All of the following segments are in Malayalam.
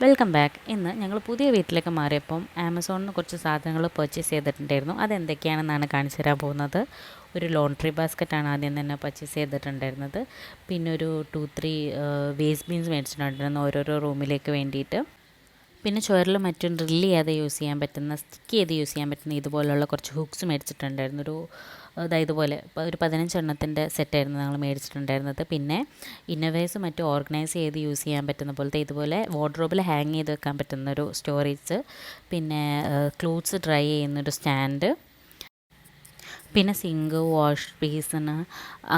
Welcome back. ഇന്ന് ഞങ്ങൾ പുതിയ വീട്ടിലേക്ക് മാറിയപ്പം ആമസോണിൽ നിന്ന് കുറച്ച് സാധനങ്ങൾ പർച്ചേസ് ചെയ്തിട്ടുണ്ടായിരുന്നു. അതെന്തൊക്കെയാണെന്നാണ് കാണിച്ചു തരാൻ പോകുന്നത്. ഒരു ലോണ്ട്രി ബാസ്ക്കറ്റാണ് ആദ്യം തന്നെ പർച്ചേസ് ചെയ്തിട്ടുണ്ടായിരുന്നത്. പിന്നെ ഒരു 2-3 വേസ്റ്റ് ബീൻസ് മേടിച്ചിട്ടുണ്ടായിരുന്നു ഓരോരോ റൂമിലേക്ക് വേണ്ടിയിട്ട്. പിന്നെ ചുവരിലും മറ്റും ഡ്രില്ല് ചെയ്യാതെ യൂസ് ചെയ്യാൻ പറ്റുന്ന, സ്റ്റിക്ക് ചെയ്ത് യൂസ് ചെയ്യാൻ പറ്റുന്ന ഇതുപോലുള്ള കുറച്ച് ഹുക്സ് മേടിച്ചിട്ടുണ്ടായിരുന്നു. ഇതുപോലെ ഒരു 15 എണ്ണത്തിൻ്റെ സെറ്റായിരുന്നു ഞങ്ങൾ മേടിച്ചിട്ടുണ്ടായിരുന്നത്. പിന്നെ ഇന്നവേഴ്സ് മറ്റും ഓർഗനൈസ് ചെയ്ത് യൂസ് ചെയ്യാൻ പറ്റുന്ന പോലത്തെ ഇതുപോലെ വാർഡ്രോബിൽ ഹാങ് ചെയ്ത് വെക്കാൻ പറ്റുന്നൊരു സ്റ്റോറേജ്, പിന്നെ ക്ലോത്ത്സ് ഡ്രൈ ചെയ്യുന്നൊരു സ്റ്റാൻഡ്, പിന്നെ സിങ്ക്, വാഷ് ബേസിന്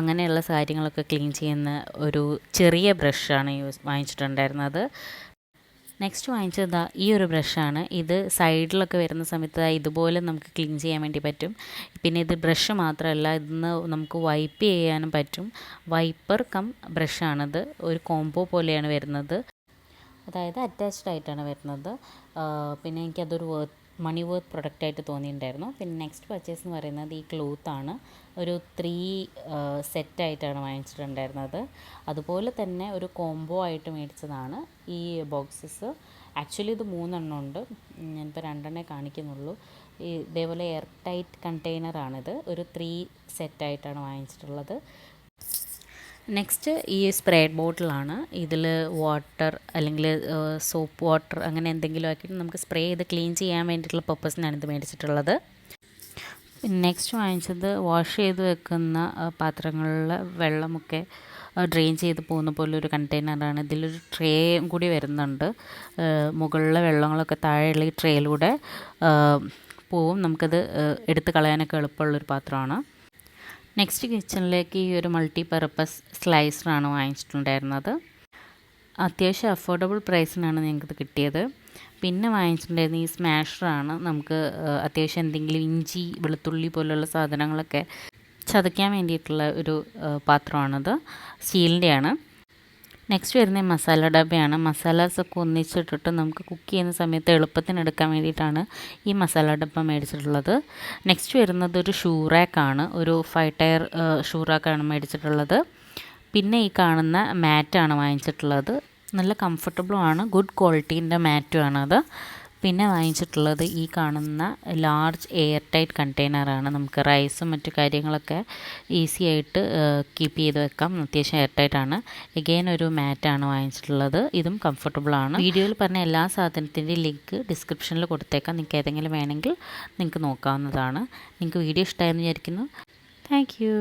അങ്ങനെയുള്ള കാര്യങ്ങളൊക്കെ ക്ലീൻ ചെയ്യുന്ന ഒരു ചെറിയ ബ്രഷാണ് വാങ്ങിച്ചിട്ടുണ്ടായിരുന്നത്. നെക്സ്റ്റ് വാങ്ങിച്ചത് ഈ ഒരു ബ്രഷാണ്. ഇത് സൈഡിലൊക്കെ വരുന്ന സമയത്ത് ഇതുപോലെ നമുക്ക് ക്ലീൻ ചെയ്യാൻ വേണ്ടി പറ്റും. പിന്നെ ഇത് ബ്രഷ് മാത്രമല്ല, ഇതിന്ന് നമുക്ക് വൈപ്പ് ചെയ്യാനും പറ്റും. വൈപ്പർ കം ബ്രഷാണിത്. ഒരു കോംബോ പോലെയാണ് വരുന്നത്, അതായത് അറ്റാച്ച്ഡ് ആയിട്ടാണ് വരുന്നത്. പിന്നെ എനിക്കതൊരു മണി വർത്ത് പ്രൊഡക്റ്റായിട്ട് തോന്നിയിട്ടുണ്ടായിരുന്നു. പിന്നെ നെക്സ്റ്റ് പർച്ചേസ് എന്ന് പറയുന്നത് ഈ ക്ലോത്താണ്. ഒരു 3 സെറ്റായിട്ടാണ് വാങ്ങിച്ചിട്ടുണ്ടായിരുന്നത്. അതുപോലെ തന്നെ ഒരു കോംബോ ആയിട്ട് മേടിച്ചതാണ് ഈ ബോക്സസ്. ആക്ച്വലി ഇത് 3 എണ്ണം ഉണ്ട്, ഞാനിപ്പോൾ 2 എണ്ണേ കാണിക്കുന്നുള്ളൂ. ഇതേപോലെ എയർ ടൈറ്റ് കണ്ടെയ്നറാണിത്. ഒരു 3 സെറ്റായിട്ടാണ് വാങ്ങിച്ചിട്ടുള്ളത്. നെക്സ്റ്റ് ഈ സ്പ്രേ ബോട്ടിലാണ്. ഇതിൽ വാട്ടർ അല്ലെങ്കിൽ സോപ്പ് വാട്ടർ അങ്ങനെ എന്തെങ്കിലും ആക്കിയിട്ട് നമുക്ക് സ്പ്രേ ചെയ്ത് ക്ലീൻ ചെയ്യാൻ വേണ്ടിയിട്ടുള്ള പർപ്പസിനാണ് ഇത് മേടിച്ചിട്ടുള്ളത്. നെക്സ്റ്റ് വാങ്ങിച്ചത് വാഷ് ചെയ്ത് വെക്കുന്ന പാത്രങ്ങളിലെ വെള്ളമൊക്കെ ഡ്രെയിൻ ചെയ്ത് പോകുന്ന പോലെ ഒരു കണ്ടെയ്നറാണ്. ഇതിലൊരു ട്രേയും കൂടി വരുന്നുണ്ട്. മുകളിലെ വെള്ളങ്ങളൊക്കെ താഴെയുള്ള ഈ ട്രേയിലൂടെ പോവും. നമുക്കത് എടുത്ത് കളയാനൊക്കെ എളുപ്പമുള്ളൊരു പാത്രമാണ്. നെക്സ്റ്റ് കിച്ചണിലേക്ക് ഈ ഒരു മൾട്ടി പർപ്പസ് സ്ലൈസറാണ് വാങ്ങിച്ചിട്ടുണ്ടായിരുന്നത്. അത്യാവശ്യം അഫോർഡബിൾ പ്രൈസിനാണ് ഞങ്ങൾക്കിത് കിട്ടിയത്. പിന്നെ വാങ്ങിച്ചിട്ടുണ്ടായിരുന്ന ഈ സ്മാഷറാണ്. നമുക്ക് അത്യാവശ്യം എന്തെങ്കിലും ഇഞ്ചി, വെളുത്തുള്ളി പോലുള്ള സാധനങ്ങളൊക്കെ ചതയ്ക്കാൻ വേണ്ടിയിട്ടുള്ള ഒരു പാത്രമാണത്. സ്റ്റീലിൻ്റെയാണ്. നെക്സ്റ്റ് വരുന്ന മസാല ഡബ്ബയാണ്. മസാലാസൊക്കെ ഒന്നിച്ചിട്ടിട്ട് നമുക്ക് കുക്ക് ചെയ്യുന്ന സമയത്ത് എളുപ്പത്തിന് എടുക്കാൻ വേണ്ടിയിട്ടാണ് ഈ മസാല ഡബ്ബ മേടിച്ചിട്ടുള്ളത്. നെക്സ്റ്റ് വരുന്നത് ഒരു ഷൂ റാക്കാണ്. ഒരു 5 ടയർ ഷൂ റാക്കാണ് മേടിച്ചിട്ടുള്ളത്. പിന്നെ ഈ കാണുന്ന മാറ്റാണ് വാങ്ങിച്ചിട്ടുള്ളത്. നല്ല കംഫർട്ടബിളുമാണ്, ഗുഡ് ക്വാളിറ്റീൻ്റെ മാറ്റുമാണ് അത്. പിന്നെ വാങ്ങിച്ചിട്ടുള്ളത് ഈ കാണുന്ന ലാർജ് എയർ ടൈറ്റ് കണ്ടെയ്നറാണ്. നമുക്ക് റൈസും മറ്റു കാര്യങ്ങളൊക്കെ ഈസി ആയിട്ട് കീപ്പ് ചെയ്ത് വെക്കാം. അത്യാവശ്യം എയർ ടൈറ്റാണ്. എഗെയിൻ ഒരു മാറ്റാണ് വാങ്ങിച്ചിട്ടുള്ളത്. ഇതും കംഫർട്ടബിളാണ്. വീഡിയോയിൽ പറഞ്ഞ എല്ലാ സാധനത്തിൻ്റെയും ലിങ്ക് ഡിസ്ക്രിപ്ഷനിൽ കൊടുത്തേക്കാം. നിങ്ങൾക്ക് ഏതെങ്കിലും വേണമെങ്കിൽ നിങ്ങൾക്ക് നോക്കാവുന്നതാണ്. നിങ്ങൾക്ക് വീഡിയോ ഇഷ്ടമായെന്ന് വിചാരിക്കുന്നു. Thank you.